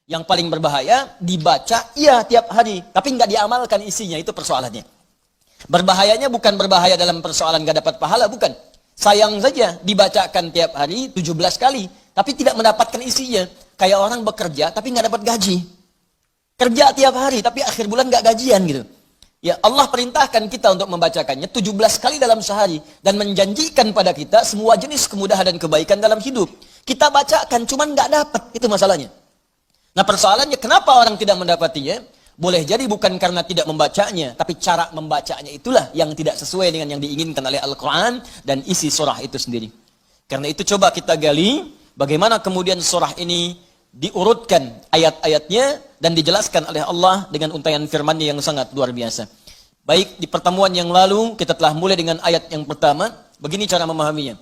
Yang paling berbahaya, dibaca, iya tiap hari, tapi nggak diamalkan isinya, itu persoalannya. Berbahayanya bukan berbahaya dalam persoalan nggak dapat pahala, bukan. Sayang saja, dibacakan tiap hari 17 kali, tapi tidak mendapatkan isinya. Kayak orang bekerja, tapi nggak dapat gaji. Kerja tiap hari, tapi akhir bulan nggak gajian gitu. Ya, Allah perintahkan kita untuk membacakannya 17 kali dalam sehari, dan menjanjikan pada kita semua jenis kemudahan dan kebaikan dalam hidup. Kita bacakan, cuman nggak dapat, itu masalahnya. Nah persoalannya, kenapa orang tidak mendapatinya? Boleh jadi bukan karena tidak membacanya, tapi cara membacanya itulah yang tidak sesuai dengan yang diinginkan oleh Al-Quran dan isi surah itu sendiri. Karena itu coba kita gali, bagaimana kemudian surah ini diurutkan ayat-ayatnya dan dijelaskan oleh Allah dengan untaian firman-Nya yang sangat luar biasa. Baik, di pertemuan yang lalu kita telah mulai dengan ayat yang pertama. Begini cara memahaminya.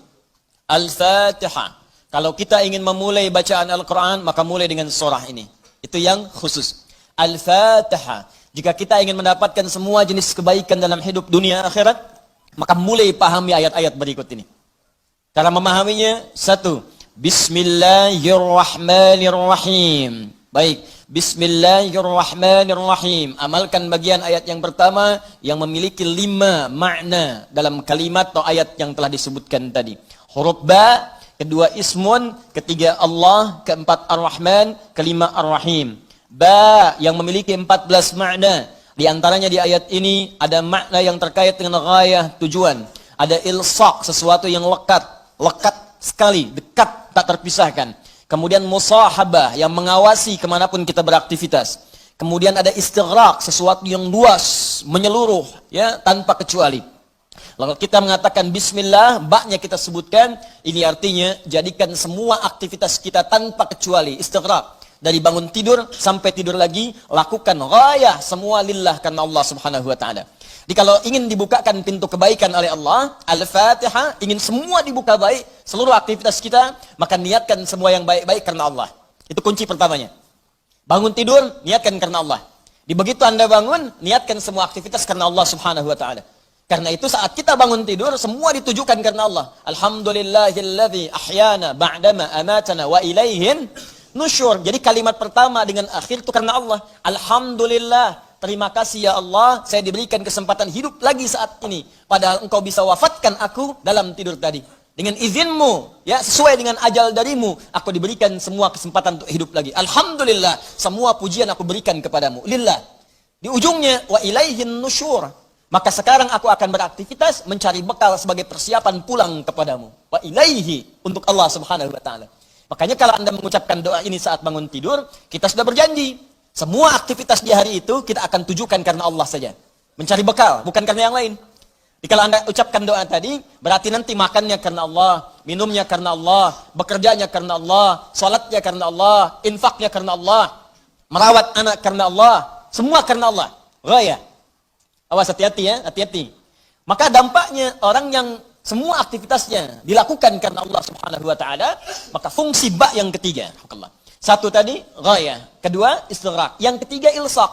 Al-Fatihah. Kalau kita ingin memulai bacaan Al-Quran, maka mulai dengan surah ini. Itu yang khusus. Al-Fatihah. Jika kita ingin mendapatkan semua jenis kebaikan dalam hidup dunia akhirat, maka mulai pahami ayat-ayat berikut ini. Cara memahaminya, satu. Bismillahirrahmanirrahim. Baik. Bismillahirrahmanirrahim. Amalkan bagian ayat yang pertama yang memiliki 5 makna dalam kalimat atau ayat yang telah disebutkan tadi. Huruf ba, kedua ismun, ketiga Allah, keempat ar-Rahman, kelima ar-Rahim. Ba yang memiliki 14 makna. Di antaranya di ayat ini ada makna yang terkait dengan ghayah, tujuan. Ada ilsaq, sesuatu yang lekat sekali, dekat, tak terpisahkan. Kemudian musahabah yang mengawasi kemanapun kita beraktivitas. Kemudian ada istighraq, sesuatu yang luas, menyeluruh, ya, tanpa kecuali. Lalu kita mengatakan bismillah, baknya kita sebutkan, ini artinya jadikan semua aktivitas kita tanpa kecuali, istighraq. Dari bangun tidur sampai tidur lagi, lakukan ghayah, semua lillah karena Allah subhanahu wa ta'ala. Jadi kalau ingin dibukakan pintu kebaikan oleh Allah, Al-Fatihah, ingin semua dibuka baik, seluruh aktivitas kita, maka niatkan semua yang baik-baik karena Allah. Itu kunci pertamanya. Bangun tidur, niatkan karena Allah. Di begitu Anda bangun, niatkan semua aktivitas karena Allah subhanahu wa ta'ala. Karena itu saat kita bangun tidur, semua ditujukan karena Allah. Alhamdulillahilladzi ahyana ba'dama amatana wa ilaihin nusyur. Jadi kalimat pertama dengan akhir itu karena Allah. Alhamdulillah, terima kasih ya Allah, saya diberikan kesempatan hidup lagi saat ini. Padahal engkau bisa wafatkan aku dalam tidur tadi. Dengan izinmu, ya, sesuai dengan ajal darimu, aku diberikan semua kesempatan untuk hidup lagi. Alhamdulillah, semua pujian aku berikan kepadamu. Lillah. Di ujungnya, wa ilaihin nusyur. Maka sekarang aku akan beraktivitas mencari bekal sebagai persiapan pulang kepadamu. Wa ilaihi, untuk Allah subhanahu wa ta'ala. Makanya kalau Anda mengucapkan doa ini saat bangun tidur, kita sudah berjanji. Semua aktivitas di hari itu kita akan tujukan karena Allah saja. Mencari bekal, bukan karena yang lain. Jadi kalau Anda ucapkan doa tadi, berarti nanti makannya karena Allah, minumnya karena Allah, bekerjanya karena Allah, salatnya karena Allah, infaknya karena Allah, merawat anak karena Allah, semua karena Allah. Raya. Awas, hati-hati ya, hati-hati. Maka dampaknya orang yang semua aktivitasnya dilakukan karena Allah subhanahu wa ta'ala, maka fungsi ba yang ketiga. Satu tadi, ghayah. Kedua, istighraq. Yang ketiga, ilsaq.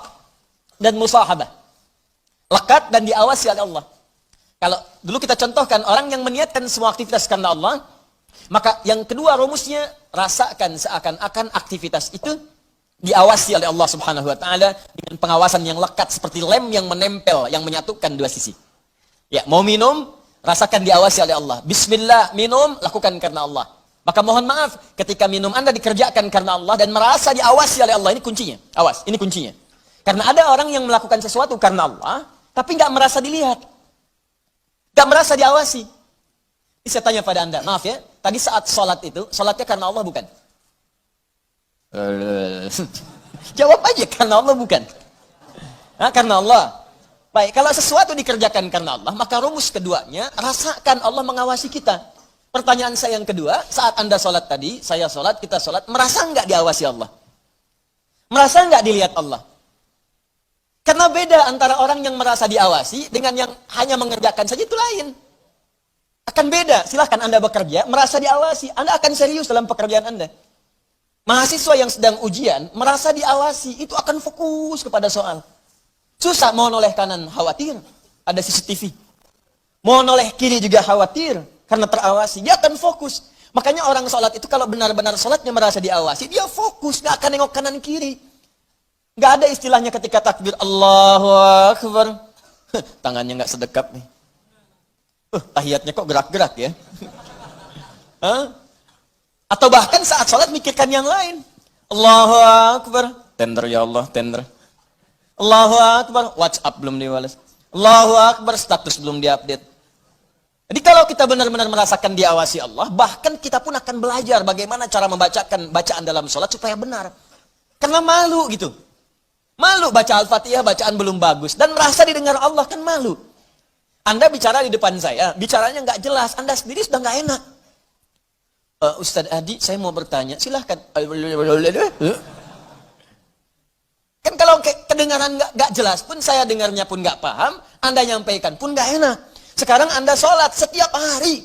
Dan musahabah. Lekat dan diawasi oleh Allah. Kalau dulu kita contohkan, orang yang meniatkan semua aktivitas karena Allah, maka yang kedua rumusnya, rasakan seakan-akan aktivitas itu diawasi oleh Allah subhanahu wa ta'ala dengan pengawasan yang lekat seperti lem yang menempel, yang menyatukan dua sisi. Ya, mau minum, rasakan diawasi oleh Allah. Bismillah, minum, lakukan karena Allah. Maka mohon maaf, ketika minum Anda dikerjakan karena Allah dan merasa diawasi oleh Allah, ini kuncinya. Awas, ini kuncinya. Karena ada orang yang melakukan sesuatu karena Allah, tapi nggak merasa dilihat. Nggak merasa diawasi. Ini saya tanya pada Anda, maaf ya, tadi saat sholat itu, sholatnya karena Allah bukan? Jawab aja, karena Allah bukan? Nah, karena Allah. Baik, kalau sesuatu dikerjakan karena Allah, maka rumus keduanya, rasakan Allah mengawasi kita. Pertanyaan saya yang kedua, saat Anda sholat tadi, saya sholat, kita sholat, merasa nggak diawasi Allah? Merasa nggak dilihat Allah? Karena beda antara orang yang merasa diawasi dengan yang hanya mengerjakan saja, itu lain. Akan beda, silahkan Anda bekerja, merasa diawasi, Anda akan serius dalam pekerjaan Anda. Mahasiswa yang sedang ujian, merasa diawasi, itu akan fokus kepada soal. Susah, mau noleh kanan, khawatir, ada CCTV. Mau noleh kiri juga khawatir, karena terawasi, dia akan fokus. Makanya orang sholat itu kalau benar-benar sholatnya merasa diawasi, dia fokus, nggak akan nengok kanan kiri. Nggak ada istilahnya ketika takbir Allahu Akbar, tangannya nggak sedekap nih. Tahiyatnya kok gerak-gerak ya. Atau bahkan saat sholat mikirkan yang lain. Allahu Akbar, tender ya Allah, tender. Allahu Akbar, WhatsApp belum diwales. Allahu Akbar, status belum diupdate. Jadi kalau kita benar-benar merasakan diawasi Allah, bahkan kita pun akan belajar bagaimana cara membacakan bacaan dalam sholat supaya benar. Karena malu gitu. Malu baca Al-Fatihah, bacaan belum bagus. Dan merasa didengar Allah, kan malu. Anda bicara di depan saya, bicaranya nggak jelas. Anda sendiri sudah nggak enak. Ustadz Adi, saya mau bertanya, silahkan. Kan kalau kedengaran nggak jelas pun, saya dengarnya pun nggak paham, Anda nyampaikan pun nggak enak. Sekarang Anda sholat setiap hari.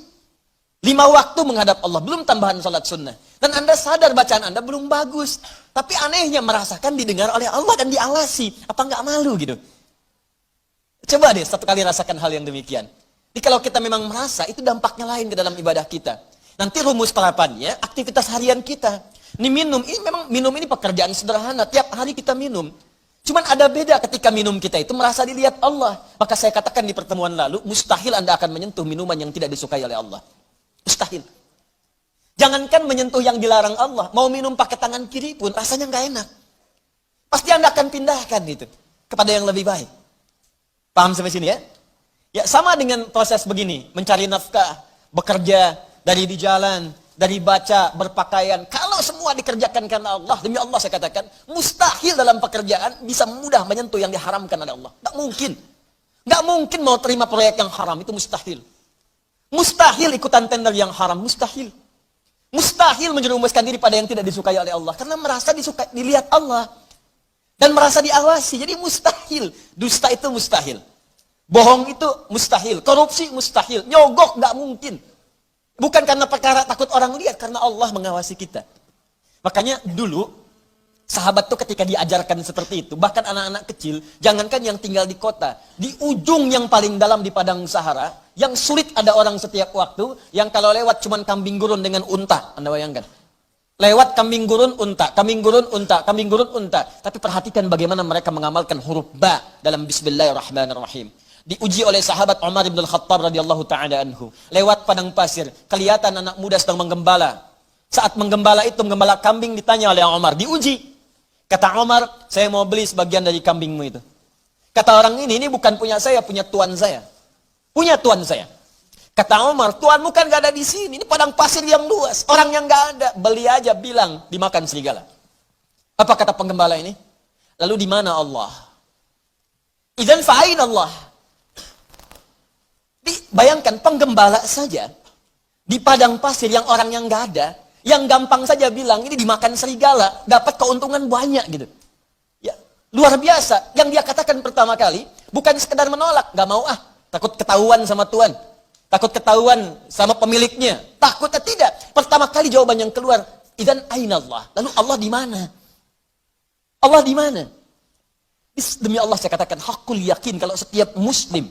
5 waktu menghadap Allah, belum tambahan sholat sunnah. Dan Anda sadar bacaan Anda belum bagus. Tapi anehnya merasakan didengar oleh Allah dan diawasi. Apa nggak malu gitu? Coba deh satu kali rasakan hal yang demikian. Jadi kalau kita memang merasa, itu dampaknya lain ke dalam ibadah kita. Nanti rumus terapannya, aktivitas harian kita. Ini minum, ini memang minum ini pekerjaan sederhana. Tiap hari kita minum. Cuman ada beda ketika minum kita itu merasa dilihat Allah. Maka saya katakan di pertemuan lalu, mustahil Anda akan menyentuh minuman yang tidak disukai oleh Allah. Mustahil. Jangankan menyentuh yang dilarang Allah. Mau minum pakai tangan kiri pun rasanya nggak enak. Pasti Anda akan pindahkan itu kepada yang lebih baik. Paham sampai sini ya? Ya sama dengan proses begini. Mencari nafkah, bekerja, dari di jalan, dari baca, berpakaian. Kalau semua dikerjakan karena Allah, demi Allah saya katakan, mustahil dalam pekerjaan bisa mudah menyentuh yang diharamkan oleh Allah. Nggak mungkin. Nggak mungkin mau terima proyek yang haram, itu mustahil. Mustahil ikutan tender yang haram, mustahil. Mustahil menjerumuskan diri pada yang tidak disukai oleh Allah. Karena merasa disukai, dilihat Allah. Dan merasa diawasi, jadi mustahil. Dusta itu mustahil. Bohong itu mustahil. Korupsi mustahil. Nyogok nggak mungkin. Bukan karena perkara takut orang lihat, karena Allah mengawasi kita. Makanya dulu, sahabat tuh ketika diajarkan seperti itu, bahkan anak-anak kecil, jangankan yang tinggal di kota, di ujung yang paling dalam di padang Sahara, yang sulit ada orang setiap waktu, yang kalau lewat cuman kambing gurun dengan unta, Anda bayangkan. Lewat kambing gurun, unta, kambing gurun, unta, kambing gurun, unta. Tapi perhatikan bagaimana mereka mengamalkan huruf ba dalam Bismillahirrahmanirrahim. Diuji oleh sahabat Umar bin Khattab radhiyallahu ta'ala anhu. Lewat padang pasir, kelihatan anak muda sedang menggembala. Saat menggembala itu, menggembala kambing, ditanya oleh Umar, diuji. Kata Umar, saya mau beli sebagian dari kambingmu itu. Kata orang ini bukan punya saya, punya tuan saya. Punya tuan saya. Kata Umar, tuanmu kan gak ada di sini, ini padang pasir yang luas. Orang yang gak ada, beli aja, bilang, dimakan serigala. Apa kata penggembala ini? Lalu di mana Allah? Idzan fa'ain Allah. Bayangkan penggembala saja di padang pasir yang orang yang nggak ada, yang gampang saja bilang ini dimakan serigala, dapat keuntungan banyak gitu. Ya, luar biasa. Yang dia katakan pertama kali bukan sekedar menolak, nggak mau takut ketahuan sama tuan, takut ketahuan sama pemiliknya, takutnya tidak. Pertama kali jawaban yang keluar, idzan aina Allah. Lalu Allah di mana? Allah di mana? Demi Allah saya katakan hakul yakin kalau setiap muslim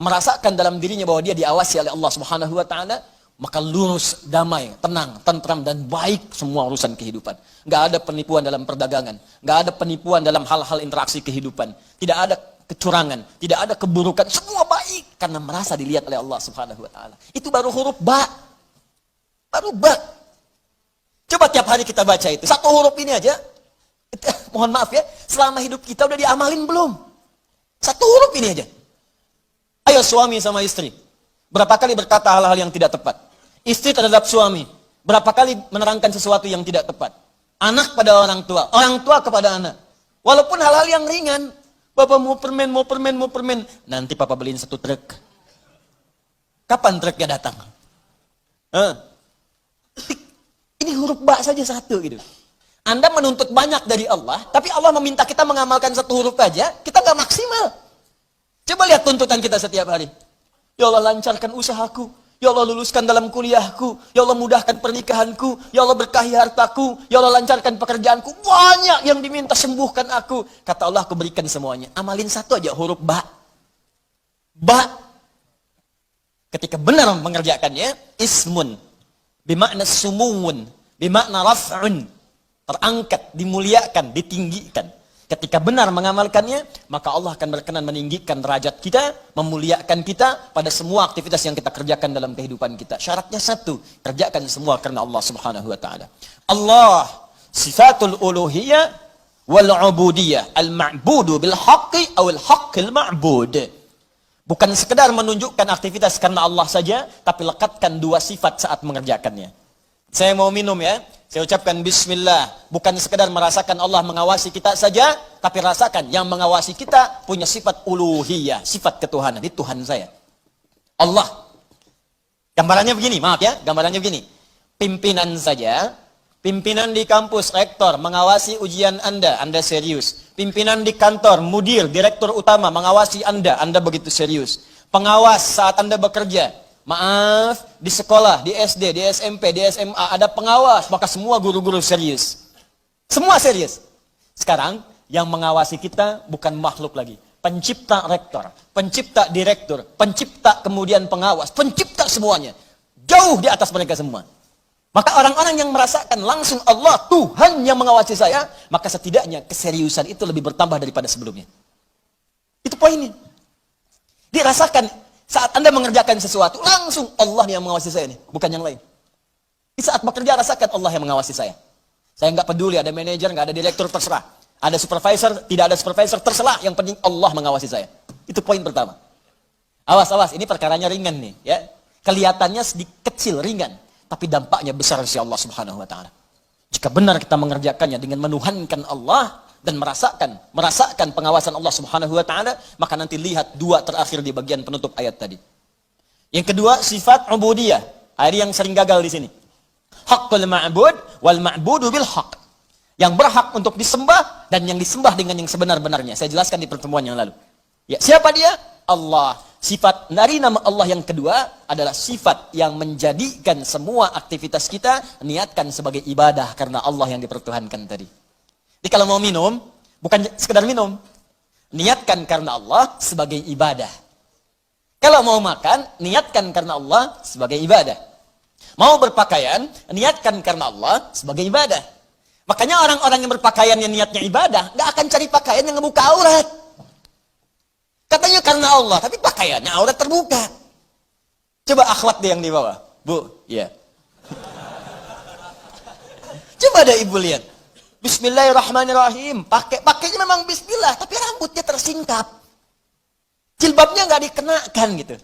merasakan dalam dirinya bahwa dia diawasi oleh Allah Subhanahu wa taala, maka lurus, damai, tenang, tentram dan baik semua urusan kehidupan. Enggak ada penipuan dalam perdagangan, enggak ada penipuan dalam hal-hal interaksi kehidupan. Tidak ada kecurangan, tidak ada keburukan, semua baik karena merasa dilihat oleh Allah Subhanahu wa taala. Itu baru huruf ba. Baru ba. Coba tiap hari kita baca itu. Satu huruf ini aja. Mohon maaf ya, selama hidup kita udah diamalin belum? Satu huruf ini aja. Ayo suami sama istri, berapa kali berkata hal-hal yang tidak tepat? Istri terhadap suami, berapa kali menerangkan sesuatu yang tidak tepat? Anak pada orang tua kepada anak. Walaupun hal-hal yang ringan, Bapak mau permen, nanti Papa beliin 1 truk. Kapan truknya datang? Ini huruf ba saja satu gitu. Anda menuntut banyak dari Allah, tapi Allah meminta kita mengamalkan 1 huruf aja, kita nggak maksimal. Coba lihat tuntutan kita setiap hari. Ya Allah lancarkan usahaku. Ya Allah luluskan dalam kuliahku. Ya Allah mudahkan pernikahanku. Ya Allah berkahi hartaku. Ya Allah lancarkan pekerjaanku. Banyak yang diminta, sembuhkan aku. Kata Allah, aku berikan semuanya. Amalin 1 aja huruf ba. Ba. Ketika benar mengerjakannya, ismun. Bimakna sumuun, bimakna raf'un. Terangkat, dimuliakan, ditinggikan. Ketika benar mengamalkannya, maka Allah akan berkenan meninggikan derajat kita, memuliakan kita pada semua aktivitas yang kita kerjakan dalam kehidupan kita. Syaratnya satu, kerjakan semua karena Allah Subhanahu wa taala. Allah sifatul uluhiyah wal ubudiyah, al-ma'budu bil haqqi aw al haqqil ma'bud. Bukan sekedar menunjukkan aktivitas karena Allah saja, tapi lekatkan dua sifat saat mengerjakannya. Saya mau minum ya, saya ucapkan bismillah. Bukan sekedar merasakan Allah mengawasi kita saja, tapi rasakan yang mengawasi kita punya sifat uluhiyah, sifat ketuhanan. Ini Tuhan saya. Allah. Gambarannya begini, maaf ya, gambarannya begini. Pimpinan saja, pimpinan di kampus, rektor, mengawasi ujian Anda serius. Pimpinan di kantor, mudir, direktur utama, mengawasi Anda begitu serius. Pengawas saat Anda bekerja. Maaf, di sekolah, di SD, di SMP, di SMA, ada pengawas, maka semua guru-guru serius. Semua serius. Sekarang, yang mengawasi kita bukan makhluk lagi. Pencipta rektor, pencipta direktur, pencipta kemudian pengawas, pencipta semuanya. Jauh di atas mereka semua. Maka orang-orang yang merasakan langsung Allah, Tuhan yang mengawasi saya, maka setidaknya keseriusan itu lebih bertambah daripada sebelumnya. Itu poinnya. Dirasakan saat Anda mengerjakan sesuatu, langsung Allah yang mengawasi saya nih, bukan yang lain. Di saat bekerja, rasakan Allah yang mengawasi saya. Saya nggak peduli, ada manajer, nggak ada direktur, terserah. Ada supervisor, tidak ada supervisor, terserah. Yang penting Allah mengawasi saya. Itu poin pertama. Awas, ini perkaranya ringan nih. Ya. Kelihatannya sedikit kecil, ringan. Tapi dampaknya besar si Allah Subhanahu wa taala. Jika benar kita mengerjakannya dengan menuhankan Allah dan merasakan pengawasan Allah Subhanahu wa taala, maka nanti lihat dua terakhir di bagian penutup ayat tadi. Yang kedua, sifat ubudiyah. Ini yang sering gagal di sini. Haqqul ma'bud wal ma'budu bil haqq. Yang berhak untuk disembah dan yang disembah dengan yang sebenar-benarnya. Saya jelaskan di pertemuan yang lalu. Ya, siapa dia? Allah. Sifat dari nama Allah yang kedua adalah sifat yang menjadikan semua aktivitas kita niatkan sebagai ibadah karena Allah yang dipertuhankan tadi. Jadi kalau mau minum, bukan sekedar minum. Niatkan karena Allah sebagai ibadah. Kalau mau makan, niatkan karena Allah sebagai ibadah. Mau berpakaian, niatkan karena Allah sebagai ibadah. Makanya orang-orang yang berpakaian yang niatnya ibadah, gak akan cari pakaian yang ngebuka aurat. Katanya karena Allah, tapi pakaiannya aurat terbuka. Coba akhlak dia yang di bawah. Bu, iya. Coba ada ibu lihat. Bismillahirrahmanirrahim. Pakainya memang bismillah, tapi rambutnya tersingkap. Jilbabnya nggak dikenakan gitu.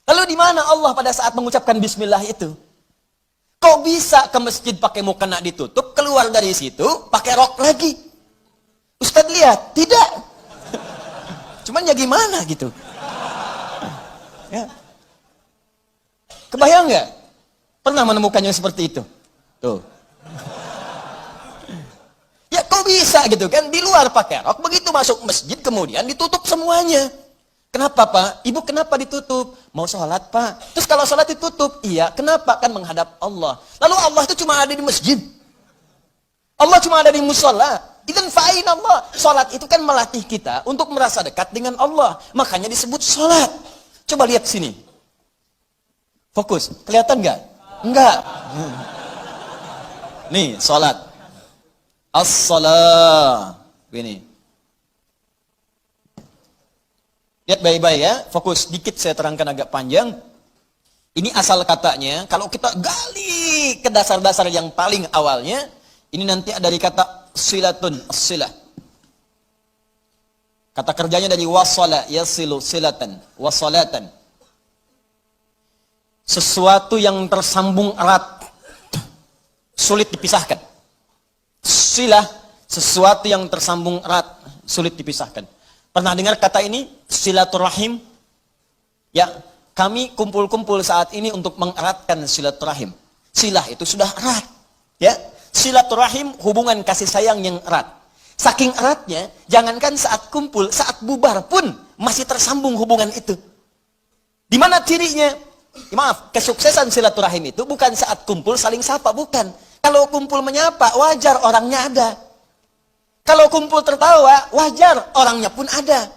Lalu di mana Allah pada saat mengucapkan bismillah itu? Kok bisa ke masjid pakai mukena ditutup, keluar dari situ pakai rok lagi? Ustaz lihat, tidak. Cuman ya gimana gitu. Ya. Kebayang nggak? Pernah menemukannya seperti itu? Tuh. Ya kok bisa gitu kan? Di luar pakai rok, begitu masuk masjid kemudian ditutup semuanya. Kenapa Pak? Ibu kenapa ditutup? Mau sholat Pak? Terus kalau sholat ditutup? Iya, kenapa? Kan menghadap Allah. Lalu Allah itu cuma ada di masjid. Allah cuma ada di musola. Idan fa'in Allah. Sholat itu kan melatih kita untuk merasa dekat dengan Allah. Makanya disebut sholat. Coba lihat sini. Fokus. Kelihatan nggak? Enggak. Nih, sholat. As-salah. Ini. Lihat baik-baik ya. Fokus. Dikit saya terangkan agak panjang. Ini asal katanya. Kalau kita gali ke dasar-dasar yang paling awalnya. Ini nanti ada dari kata silatun, silah. Kata kerjanya dari wasala, yasilu, silatan, wasalatan. Sesuatu yang tersambung erat, sulit dipisahkan. Silah, sesuatu yang tersambung erat, sulit dipisahkan. Pernah dengar kata ini? Silaturahim? Ya, kami kumpul-kumpul saat ini untuk mengeratkan silaturahim. Silah itu sudah erat. Ya. Silaturahim hubungan kasih sayang yang erat. Saking eratnya, jangankan saat kumpul, saat bubar pun masih tersambung hubungan itu. Di mana cirinya? Maaf, kesuksesan silaturahim itu bukan saat kumpul saling sapa, bukan. Kalau kumpul menyapa, wajar orangnya ada. Kalau kumpul tertawa, wajar orangnya pun ada.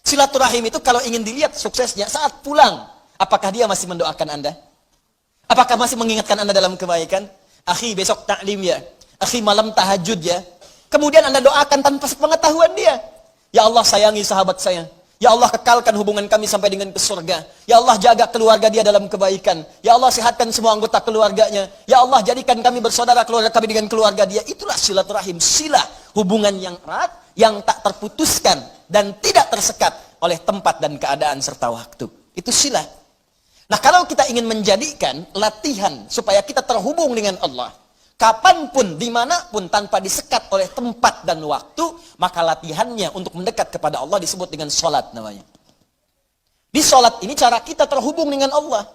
Silaturahim itu kalau ingin dilihat suksesnya saat pulang, apakah dia masih mendoakan Anda? Apakah masih mengingatkan Anda dalam kebaikan? Akhi, besok taklim ya. Akhi, malam tahajud ya. Kemudian Anda doakan tanpa sepengetahuan dia. Ya Allah, sayangi sahabat saya. Ya Allah, kekalkan hubungan kami sampai dengan ke surga. Ya Allah, jaga keluarga dia dalam kebaikan. Ya Allah, sehatkan semua anggota keluarganya. Ya Allah, jadikan kami bersaudara keluarga kami dengan keluarga dia. Itulah silaturahim, sila, hubungan yang erat, yang tak terputuskan dan tidak tersekat oleh tempat dan keadaan serta waktu. Itu sila. Nah, kalau kita ingin menjadikan latihan supaya kita terhubung dengan Allah, kapanpun, dimanapun, tanpa disekat oleh tempat dan waktu, maka latihannya untuk mendekat kepada Allah disebut dengan sholat namanya. Di sholat ini cara kita terhubung dengan Allah.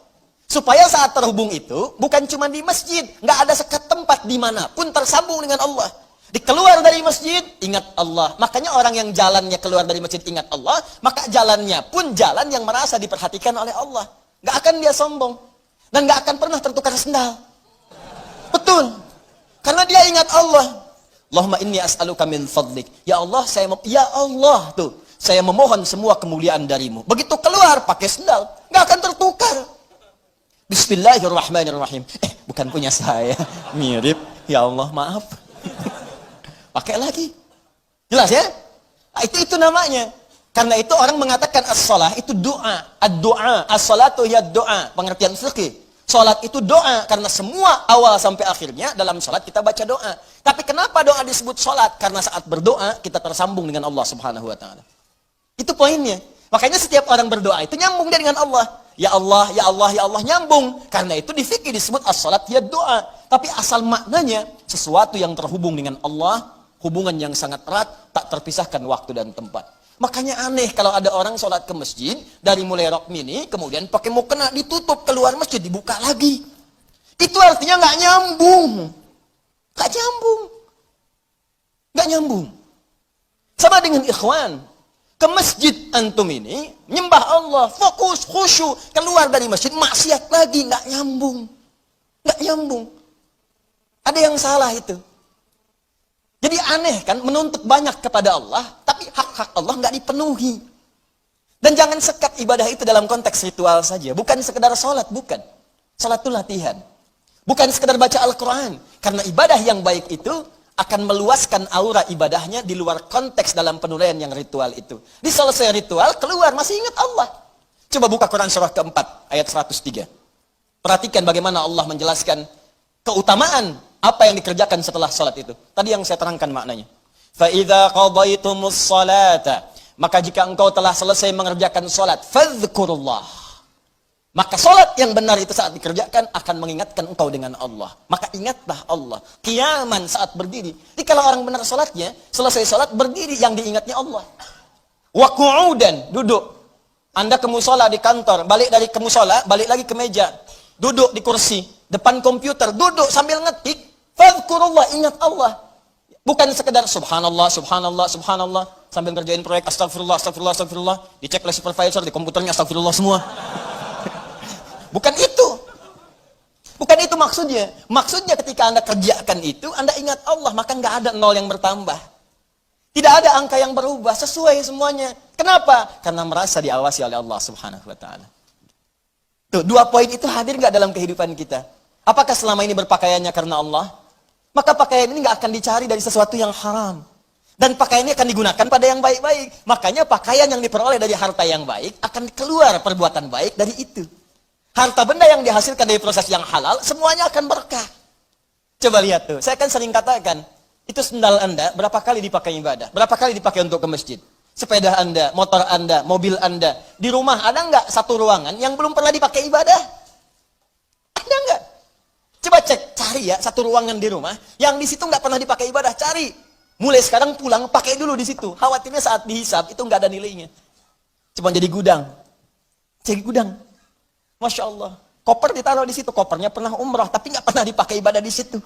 Supaya saat terhubung itu, bukan cuma di masjid, nggak ada sekat tempat dimanapun tersambung dengan Allah. Dikeluar dari masjid, ingat Allah. Makanya orang yang jalannya keluar dari masjid ingat Allah, maka jalannya pun jalan yang merasa diperhatikan oleh Allah. Nggak akan dia sombong. Dan nggak akan pernah tertukar sendal. Betul. Karena dia ingat Allah. Allahumma inni as'aluka min fadlik. Ya Allah, saya memohon semua kemuliaan darimu. Begitu keluar pakai sendal, nggak akan tertukar. Bismillahirrahmanirrahim. Bukan punya saya. Mirip. Ya Allah, maaf. Pakai lagi. Jelas ya? Nah, itu namanya. Karena itu orang mengatakan as-salah itu doa. Ad-doa. As-salatu ya doa. Pengertian fikih. Salat itu doa, karena semua awal sampai akhirnya dalam salat kita baca doa. Tapi kenapa doa disebut salat? Karena saat berdoa kita tersambung dengan Allah Subhanahu wa taala. Itu poinnya. Makanya setiap orang berdoa itu nyambung dia dengan Allah. Ya Allah, ya Allah, ya Allah, nyambung. Karena itu di fikih disebut as-salat ya doa. Tapi asal maknanya sesuatu yang terhubung dengan Allah, hubungan yang sangat erat, tak terpisahkan waktu dan tempat. Makanya aneh kalau ada orang sholat ke masjid, dari mulai rok mini, kemudian pakai mukena ditutup, keluar masjid, dibuka lagi. Itu artinya nggak nyambung. Nggak nyambung. Nggak nyambung. Sama dengan ikhwan. Ke masjid antum ini, nyembah Allah, fokus, khusyuk, keluar dari masjid, maksiat lagi, nggak nyambung. Nggak nyambung. Ada yang salah itu. Jadi aneh kan, menuntut banyak kepada Allah, tapi hak-hak Allah nggak dipenuhi. Dan jangan sekat ibadah itu dalam konteks ritual saja. Bukan sekedar sholat, bukan. Sholat itu latihan. Bukan sekedar baca Al-Quran. Karena ibadah yang baik itu akan meluaskan aura ibadahnya di luar konteks dalam penilaian yang ritual itu. Di selesai ritual, keluar, masih ingat Allah. Coba buka Quran surah keempat, ayat 103. Perhatikan bagaimana Allah menjelaskan keutamaan apa yang dikerjakan setelah salat itu. Tadi yang saya terangkan maknanya. فَإِذَا قَضَيْتُمُ الصَّلَاةَ Maka jika engkau telah selesai mengerjakan salat, فَذْكُرُ اللَّهِ Maka salat yang benar itu saat dikerjakan akan mengingatkan engkau dengan Allah. Maka ingatlah Allah. Qiyaman saat berdiri. Jadi kalau orang benar salatnya, selesai salat berdiri, yang diingatnya Allah. Wa qu'udan, duduk. Anda ke mushola di kantor, balik dari ke mushola, balik lagi ke meja. Duduk di kursi, depan komputer, duduk sambil ngetik. Fadhkurullah, ingat Allah. Bukan sekedar subhanallah, subhanallah, subhanallah. Sambil ngerjain proyek, astagfirullah, astagfirullah, astagfirullah. Dicek oleh supervisor, di komputernya astagfirullah semua. Bukan itu. Bukan itu maksudnya. Maksudnya ketika Anda kerjakan itu, Anda ingat Allah, maka nggak ada nol yang bertambah. Tidak ada angka yang berubah, sesuai semuanya. Kenapa? Karena merasa diawasi oleh Allah Subhanahu wa taala. Tuh, dua poin itu hadir nggak dalam kehidupan kita? Apakah selama ini berpakaiannya karena Allah? Maka pakaian ini nggak akan dicari dari sesuatu yang haram. Dan pakaian ini akan digunakan pada yang baik-baik. Makanya pakaian yang diperoleh dari harta yang baik, akan keluar perbuatan baik dari itu. Harta benda yang dihasilkan dari proses yang halal, semuanya akan berkah. Coba lihat tuh, saya kan sering katakan, itu sendal Anda berapa kali dipakai ibadah? Berapa kali dipakai untuk ke masjid? Sepeda Anda, motor Anda, mobil Anda. Di rumah ada nggak satu ruangan yang belum pernah dipakai ibadah? Ada nggak? Coba cek, cari ya satu ruangan di rumah yang di situ nggak pernah dipakai ibadah, cari. Mulai sekarang pulang pakai dulu di situ. Khawatirnya saat dihisab itu nggak ada nilainya. Cuma jadi gudang. Jadi gudang. Masya Allah. Koper ditaruh di situ, kopernya pernah umrah tapi nggak pernah dipakai ibadah di situ.